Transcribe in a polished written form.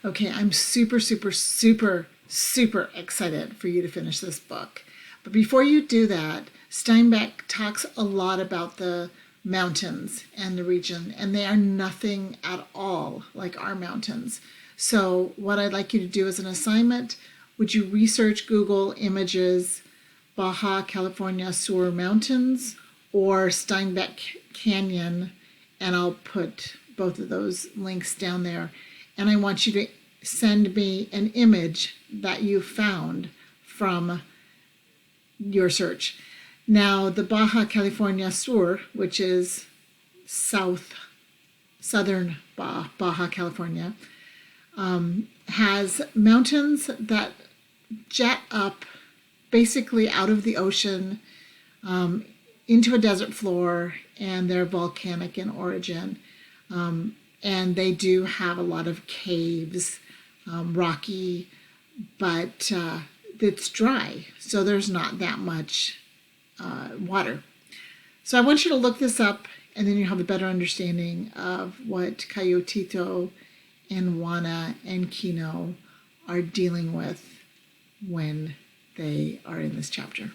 Okay, I'm super, super, super, super excited for you to finish this book. But before you do that, Steinbeck talks a lot about the mountains and the region, and they are nothing at all like our mountains. So, what I'd like you to do as an assignment, would you research Google Images Baja California Sur Mountains or Steinbeck Canyon, and I'll put both of those links down there. And I want you to send me an image that you found from your search. Now, the Baja California Sur, which is southern Baja California, has mountains that jet up basically out of the ocean into a desert floor, and they're volcanic in origin. And they do have a lot of caves, rocky, but it's dry, so there's not that much water. So I want you to look this up, and then you have a better understanding of what Coyotito and Juana and Kino are dealing with when they are in this chapter.